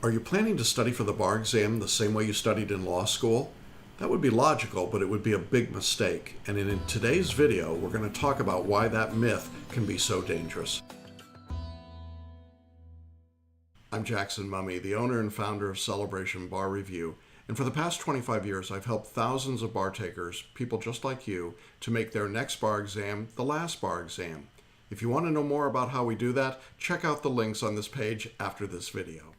Are you planning to study for the bar exam the same way you studied in law school? That would be logical, but it would be a big mistake. And in today's video, we're going to talk about why that myth can be so dangerous. I'm Jackson Mumey, the owner and founder of Celebration Bar Review. And for the past 25 years, I've helped thousands of bar takers, people just like you, to make their next bar exam the last bar exam. If you want to know more about how we do that, check out the links on this page after this video.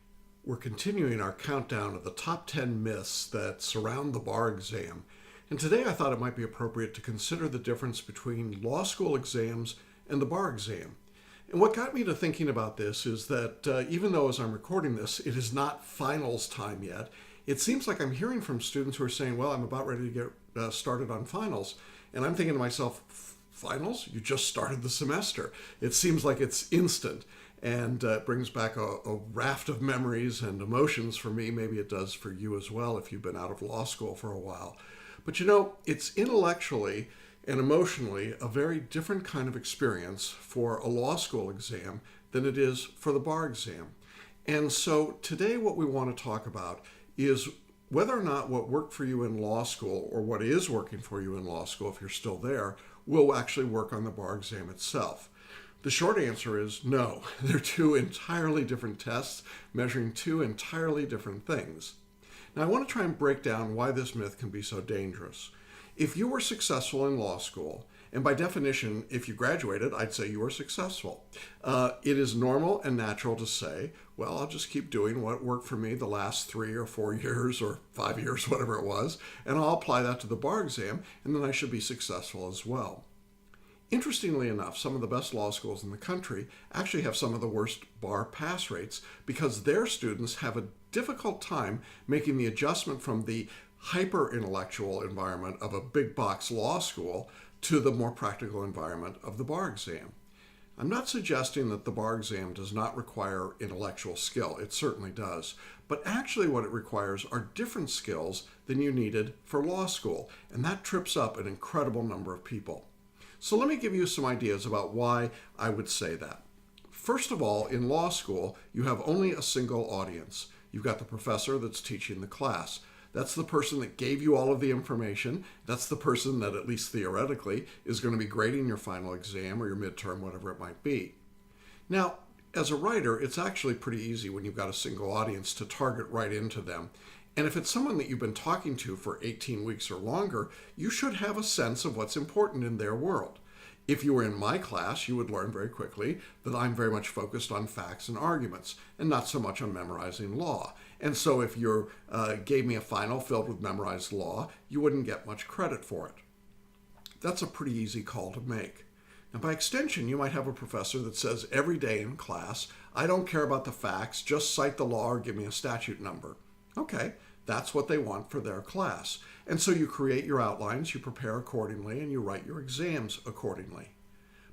We're continuing our countdown of the top 10 myths that surround the bar exam. And today I thought it might be appropriate to consider the difference between law school exams and the bar exam. And what got me to thinking about this is that even though as I'm recording this, it is not finals time yet, it seems like I'm hearing from students who are saying, well, I'm about ready to get started on finals. And I'm thinking to myself, finals? You just started the semester. It seems like it's instant. And it brings back a raft of memories and emotions for me. Maybe it does for you as well if you've been out of law school for a while. But you know, it's intellectually and emotionally a very different kind of experience for a law school exam than it is for the bar exam. And so today what we want to talk about is whether or not what worked for you in law school, or what is working for you in law school if you're still there, will actually work on the bar exam itself. The short answer is no. They're two entirely different tests measuring two entirely different things. Now I want to try and break down why this myth can be so dangerous. If you were successful in law school, and by definition, if you graduated, I'd say you were successful. It is normal and natural to say, well, I'll just keep doing what worked for me the last 3 or 4 years or 5 years, whatever it was, and I'll apply that to the bar exam, and then I should be successful as well. Interestingly enough, some of the best law schools in the country actually have some of the worst bar pass rates because their students have a difficult time making the adjustment from the hyper-intellectual environment of a big box law school to the more practical environment of the bar exam. I'm not suggesting that the bar exam does not require intellectual skill. It certainly does. But actually what it requires are different skills than you needed for law school, and that trips up an incredible number of people. So let me give you some ideas about why I would say that. First of all, in law school, you have only a single audience. You've got the professor that's teaching the class. That's the person that gave you all of the information. That's the person that, at least theoretically, is going to be grading your final exam or your midterm, whatever it might be. Now, as a writer, it's actually pretty easy when you've got a single audience to target right into them. And if it's someone that you've been talking to for 18 weeks or longer, you should have a sense of what's important in their world. If you were in my class, you would learn very quickly that I'm very much focused on facts and arguments and not so much on memorizing law. And so if you gave me a final filled with memorized law, you wouldn't get much credit for it. That's a pretty easy call to make. Now, by extension, you might have a professor that says every day in class, I don't care about the facts, just cite the law or give me a statute number. Okay, that's what they want for their class. And so you create your outlines, you prepare accordingly, and you write your exams accordingly.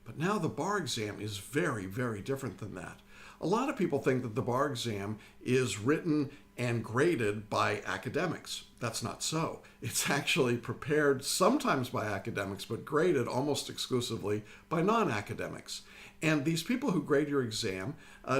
But now the bar exam is very, very different than that. A lot of people think that the bar exam is written and graded by academics. That's not so. It's actually prepared sometimes by academics, but graded almost exclusively by non-academics. And these people who grade your exam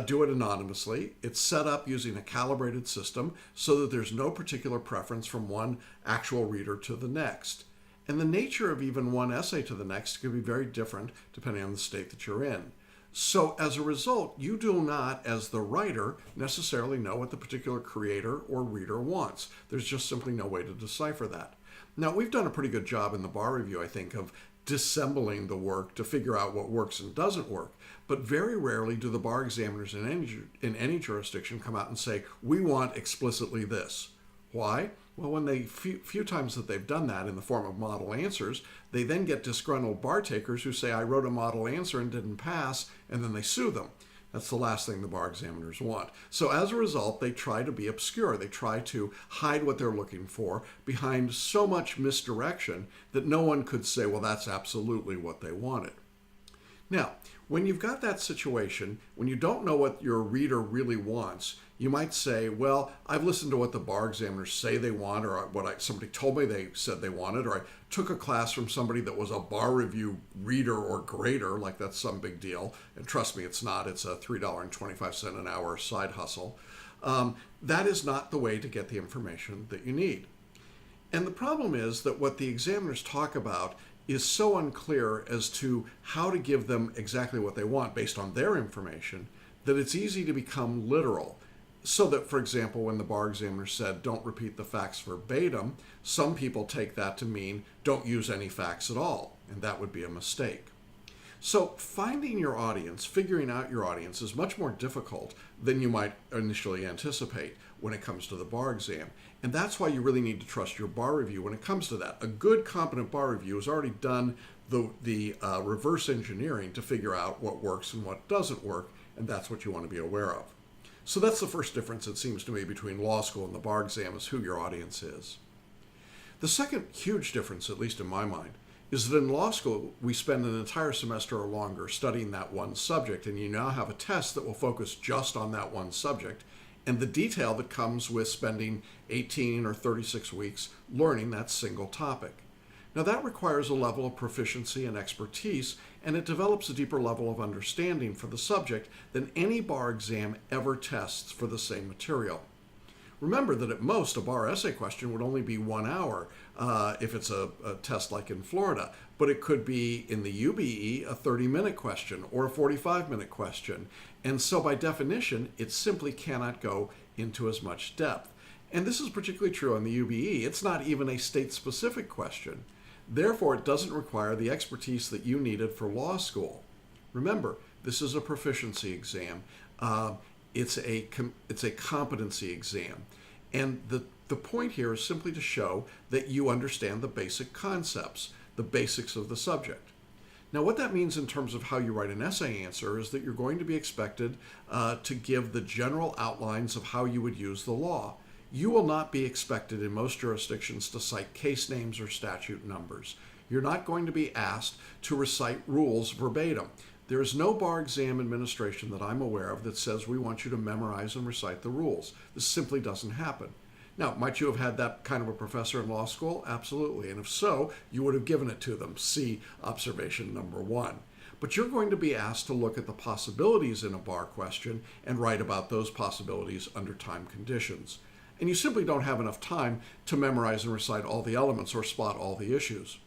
do it anonymously. It's set up using a calibrated system so that there's no particular preference from one actual reader to the next. And the nature of even one essay to the next can be very different depending on the state that you're in. So as a result, you do not, as the writer, necessarily know what the particular creator or reader wants. There's just simply no way to decipher that. Now, we've done a pretty good job in the bar review, I think, of dissembling the work to figure out what works and doesn't work. But very rarely do the bar examiners in any jurisdiction come out and say, we want explicitly this. Why? Well, when they few times that they've done that in the form of model answers, they then get disgruntled bar takers who say, I wrote a model answer and didn't pass, and then they sue them. That's the last thing the bar examiners want. So as a result, they try to be obscure. They try to hide what they're looking for behind so much misdirection that no one could say, well, that's absolutely what they wanted. Now, when you've got that situation, when you don't know what your reader really wants, you might say, well, I've listened to what the bar examiners say they want, or what somebody told me they said they wanted, or I took a class from somebody that was a bar review reader or grader, like that's some big deal. And trust me, it's not. It's a $3.25 an hour side hustle. That is not the way to get the information that you need. And the problem is that what the examiners talk about is so unclear as to how to give them exactly what they want based on their information that it's easy to become literal. So that, for example, when the bar examiner said, don't repeat the facts verbatim, some people take that to mean don't use any facts at all, and that would be a mistake. So finding your audience, figuring out your audience is much more difficult than you might initially anticipate when it comes to the bar exam. And that's why you really need to trust your bar review when it comes to that. A good, competent bar review has already done the reverse engineering to figure out what works and what doesn't work, and that's what you want to be aware of. So that's the first difference, it seems to me, between law school and the bar exam, is who your audience is. The second huge difference, at least in my mind, is that in law school, we spend an entire semester or longer studying that one subject, and you now have a test that will focus just on that one subject, and the detail that comes with spending 18 or 36 weeks learning that single topic. Now that requires a level of proficiency and expertise, and it develops a deeper level of understanding for the subject than any bar exam ever tests for the same material. Remember that at most a bar essay question would only be 1 hour if it's a test like in Florida, but it could be in the UBE a 30-minute question or a 45-minute question. And so by definition, it simply cannot go into as much depth. And this is particularly true on the UBE. It's not even a state-specific question. Therefore, it doesn't require the expertise that you needed for law school. Remember, this is a proficiency exam. It's a competency exam. And the point here is simply to show that you understand the basic concepts, the basics of the subject. Now, what that means in terms of how you write an essay answer is that you're going to be expected to give the general outlines of how you would use the law. You will not be expected in most jurisdictions to cite case names or statute numbers. You're not going to be asked to recite rules verbatim. There is no bar exam administration that I'm aware of that says we want you to memorize and recite the rules. This simply doesn't happen. Now, might you have had that kind of a professor in law school? Absolutely. And if so, you would have given it to them. See observation number 1. But you're going to be asked to look at the possibilities in a bar question and write about those possibilities under time conditions. And you simply don't have enough time to memorize and recite all the elements or spot all the issues.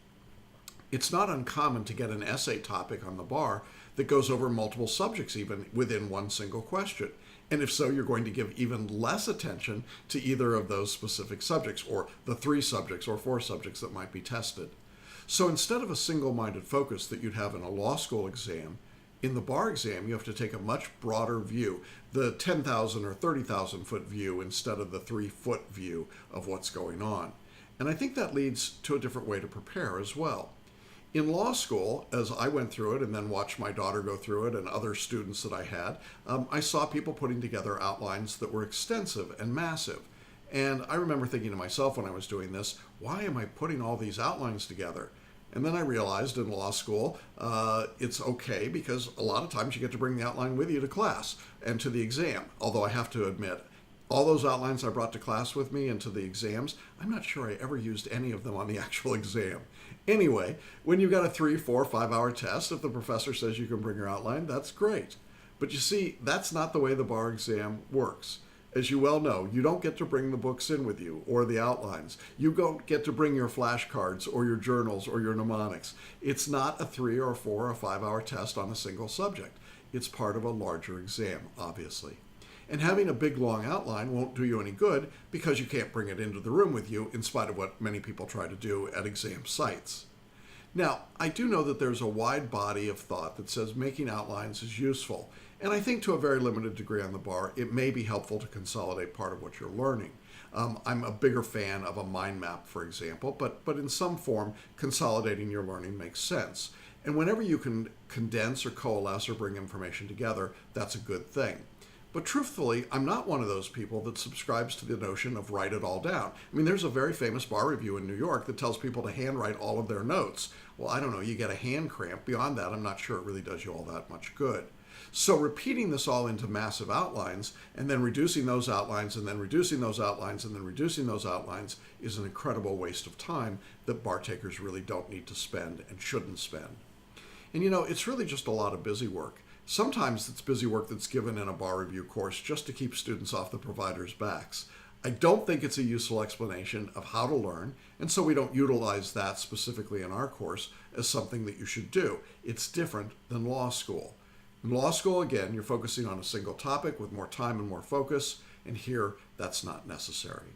It's not uncommon to get an essay topic on the bar that goes over multiple subjects even within one single question. And if so, you're going to give even less attention to either of those specific subjects or the 3 subjects or 4 subjects that might be tested. So instead of a single-minded focus that you'd have in a law school exam, in the bar exam, you have to take a much broader view, the 10,000 or 30,000 foot view instead of the 3-foot view of what's going on. And I think that leads to a different way to prepare as well. In law school, as I went through it and then watched my daughter go through it and other students that I had, I saw people putting together outlines that were extensive and massive. And I remember thinking to myself when I was doing this, why am I putting all these outlines together? And then I realized in law school, it's okay because a lot of times you get to bring the outline with you to class and to the exam. Although I have to admit, all those outlines I brought to class with me and to the exams, I'm not sure I ever used any of them on the actual exam. Anyway, when you've got a 3, 4, 5 hour test, if the professor says you can bring your outline, that's great. But you see, that's not the way the bar exam works. As you well know, you don't get to bring the books in with you or the outlines. You don't get to bring your flashcards or your journals or your mnemonics. It's not a 3 or 4 or 5 hour test on a single subject. It's part of a larger exam, obviously. And having a big long outline won't do you any good because you can't bring it into the room with you in spite of what many people try to do at exam sites. Now, I do know that there's a wide body of thought that says making outlines is useful. And I think to a very limited degree on the bar, it may be helpful to consolidate part of what you're learning. I'm a bigger fan of a mind map, for example, but in some form, consolidating your learning makes sense. And whenever you can condense or coalesce or bring information together, that's a good thing. But truthfully, I'm not one of those people that subscribes to the notion of write it all down. I mean, there's a very famous bar review in New York that tells people to handwrite all of their notes. Well, I don't know, you get a hand cramp. Beyond that, I'm not sure it really does you all that much good. So repeating this all into massive outlines and then reducing those outlines and then reducing those outlines and then reducing those outlines is an incredible waste of time that bar takers really don't need to spend and shouldn't spend. And you know, it's really just a lot of busy work. Sometimes it's busy work that's given in a bar review course just to keep students off the provider's backs. I don't think it's a useful explanation of how to learn, and so we don't utilize that specifically in our course as something that you should do. It's different than law school. In law school, again, you're focusing on a single topic with more time and more focus, and here that's not necessary.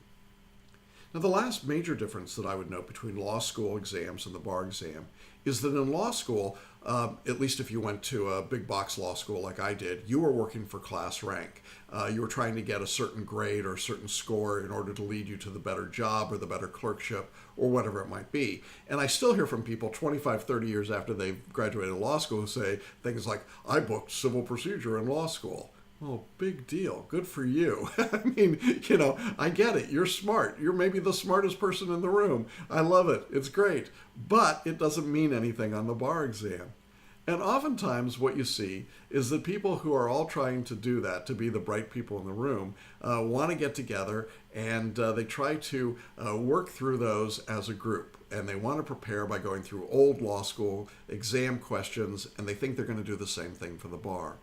Now, the last major difference that I would note between law school exams and the bar exam is that in law school, at least if you went to a big box law school like I did, you were working for class rank. You were trying to get a certain grade or a certain score in order to lead you to the better job or the better clerkship or whatever it might be. And I still hear from people 25, 30 years after they've graduated law school who say things like, I booked civil procedure in law school. Oh, big deal. Good for you. I mean, I get it. You're smart. You're maybe the smartest person in the room. I love it. It's great. But it doesn't mean anything on the bar exam. And oftentimes what you see is that people who are all trying to do that, to be the bright people in the room, want to get together and they try to work through those as a group. And they want to prepare by going through old law school exam questions, and they think they're going to do the same thing for the bar.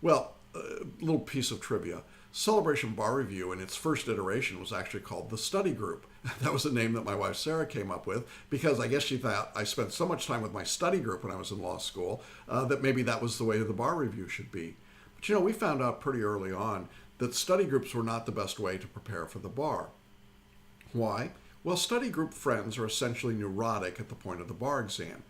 Well, a little piece of trivia. Celebration Bar Review in its first iteration was actually called the Study Group. That was a name that my wife Sarah came up with because I guess she thought I spent so much time with my study group when I was in law school that maybe that was the way the bar review should be. But we found out pretty early on that study groups were not the best way to prepare for the bar. Why? Well, study group friends are essentially neurotic at the point of the bar exam.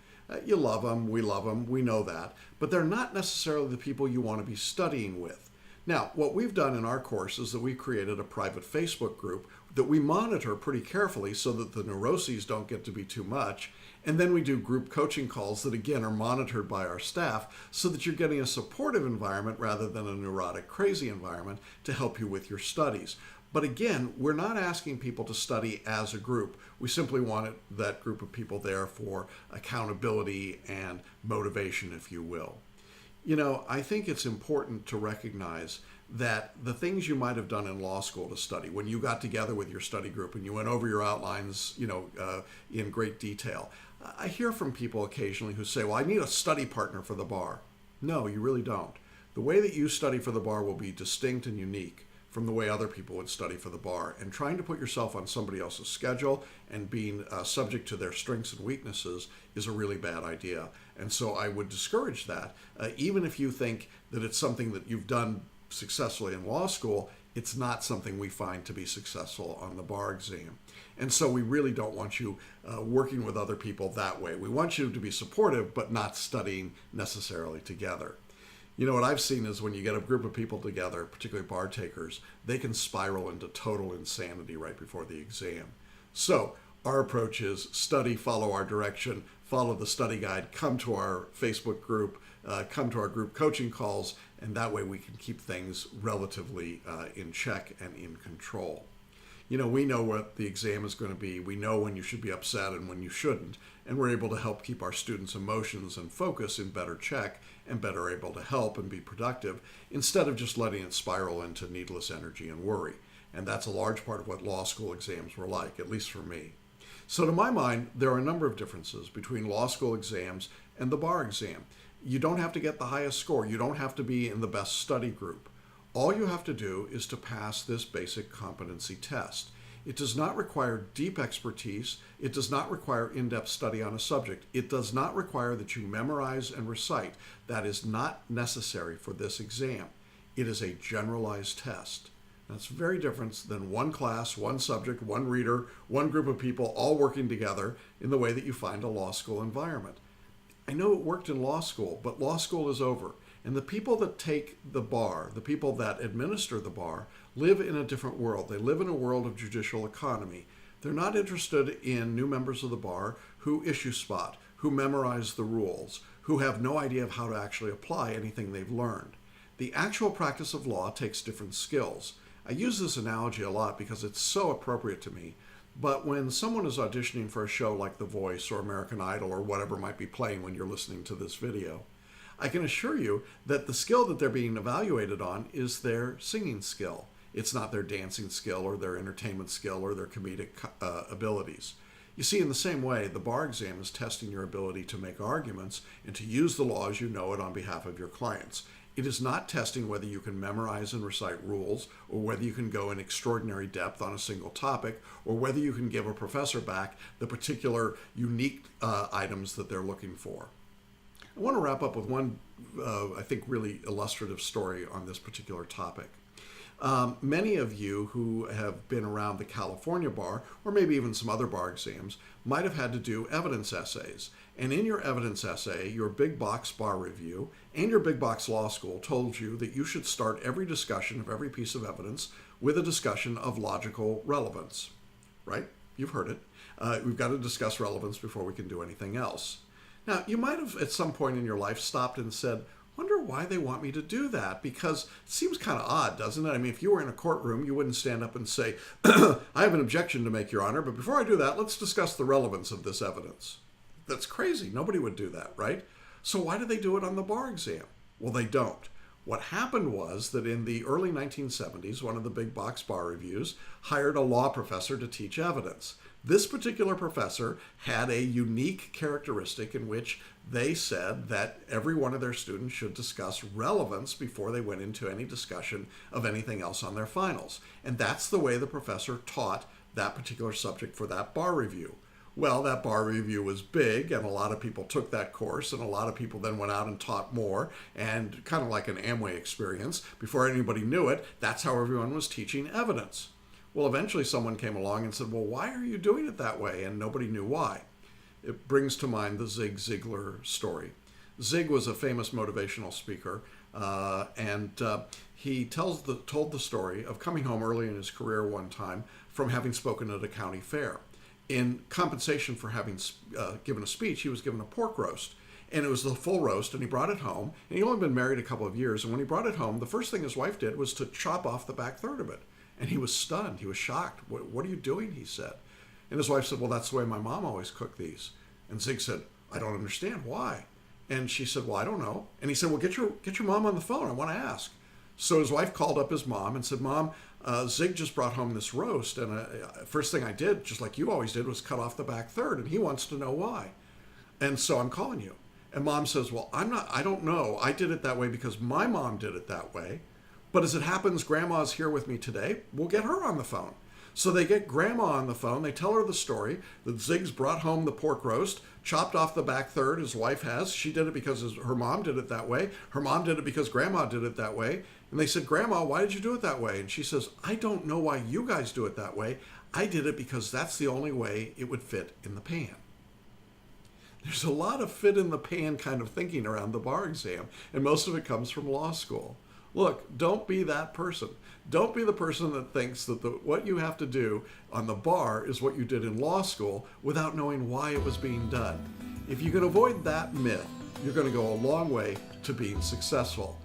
You love them, we know that, but they're not necessarily the people you want to be studying with. Now, what we've done in our course is that we created a private Facebook group that we monitor pretty carefully so that the neuroses don't get to be too much, and then we do group coaching calls that, again, are monitored by our staff so that you're getting a supportive environment rather than a neurotic, crazy environment to help you with your studies. But again, we're not asking people to study as a group. We simply wanted that group of people there for accountability and motivation, if you will. I think it's important to recognize that the things you might have done in law school to study, when you got together with your study group and you went over your outlines, in great detail, I hear from people occasionally who say, well, I need a study partner for the bar. No, you really don't. The way that you study for the bar will be distinct and unique from the way other people would study for the bar. And trying to put yourself on somebody else's schedule and being subject to their strengths and weaknesses is a really bad idea. And so I would discourage that. Even if you think that it's something that you've done successfully in law school, it's not something we find to be successful on the bar exam. And so we really don't want you working with other people that way. We want you to be supportive, but not studying necessarily together. What I've seen is when you get a group of people together, particularly bar takers, they can spiral into total insanity right before the exam. So our approach is study, follow our direction, follow the study guide, come to our Facebook group, come to our group coaching calls, and that way we can keep things relatively in check and in control. We know what the exam is going to be. We know when you should be upset and when you shouldn't, and we're able to help keep our students' emotions and focus in better check and better able to help and be productive instead of just letting it spiral into needless energy and worry. And that's a large part of what law school exams were like, at least for me. So to my mind, there are a number of differences between law school exams and the bar exam. You don't have to get the highest score. You don't have to be in the best study group. All you have to do is to pass this basic competency test. It does not require deep expertise. It does not require in-depth study on a subject. It does not require that you memorize and recite. That is not necessary for this exam. It is a generalized test. That's very different than one class, one subject, one reader, one group of people all working together in the way that you find a law school environment. I know it worked in law school, but law school is over. And the people that take the bar, the people that administer the bar, live in a different world. They live in a world of judicial economy. They're not interested in new members of the bar who issue spot, who memorize the rules, who have no idea of how to actually apply anything they've learned. The actual practice of law takes different skills. I use this analogy a lot because it's so appropriate to me. But when someone is auditioning for a show like The Voice or American Idol or whatever might be playing when you're listening to this video, I can assure you that the skill that they're being evaluated on is their singing skill. It's not their dancing skill or their entertainment skill or their comedic abilities. You see, in the same way, the bar exam is testing your ability to make arguments and to use the law as you know it on behalf of your clients. It is not testing whether you can memorize and recite rules, or whether you can go in extraordinary depth on a single topic, or whether you can give a professor back the particular unique items that they're looking for. I want to wrap up with one, I think, really illustrative story on this particular topic. Many of you who have been around the California bar, or maybe even some other bar exams, might have had to do evidence essays. And in your evidence essay, your big box bar review and your big box law school told you that you should start every discussion of every piece of evidence with a discussion of logical relevance. Right? You've heard it. We've got to discuss relevance before we can do anything else. Now, you might have at some point in your life stopped and said, wonder why they want me to do that, because it seems kind of odd, doesn't it? I mean, if you were in a courtroom, you wouldn't stand up and say, I have an objection to make, Your Honor, but before I do that, let's discuss the relevance of this evidence. That's crazy. Nobody would do that, right? So why do they do it on the bar exam? Well, they don't. What happened was that in the early 1970s, one of the big box bar reviews hired a law professor to teach evidence. This particular professor had a unique characteristic in which they said that every one of their students should discuss relevance before they went into any discussion of anything else on their finals. And that's the way the professor taught that particular subject for that bar review. Well, that bar review was big, and a lot of people took that course, and a lot of people then went out and taught more, and kind of like an Amway experience, before anybody knew it, that's how everyone was teaching evidence. Well, eventually someone came along and said, well, why are you doing it that way? And nobody knew why. It brings to mind the Zig Ziglar story. Zig was a famous motivational speaker, and he told the story of coming home early in his career one time from having spoken at a county fair. In compensation for having given a speech, he was given a pork roast. And it was the full roast, and he brought it home. And he'd only been married a couple of years. And when he brought it home, the first thing his wife did was to chop off the back third of it. And he was stunned. He was shocked. What are you doing? He said. And his wife said, well, that's the way my mom always cooked these. And Zig said, I don't understand. Why? And she said, well, I don't know. And he said, well, get your mom on the phone. I want to ask. So his wife called up his mom and said, Mom, Zig just brought home this roast. And first thing I did, just like you always did, was cut off the back third. And he wants to know why. And so I'm calling you. And Mom says, well, I don't know. I did it that way because my mom did it that way. But as it happens, Grandma's here with me today. We'll get her on the phone. So they get Grandma on the phone. They tell her the story that Zig's brought home the pork roast, chopped off the back third, his wife has. She did it because her mom did it that way. Her mom did it because Grandma did it that way. And they said, Grandma, why did you do it that way? And she says, I don't know why you guys do it that way. I did it because that's the only way it would fit in the pan. There's a lot of fit in the pan kind of thinking around the bar exam, and most of it comes from law school. Look, don't be that person. Don't be the person that thinks that what you have to do on the bar is what you did in law school without knowing why it was being done. If you can avoid that myth, you're going to go a long way to being successful.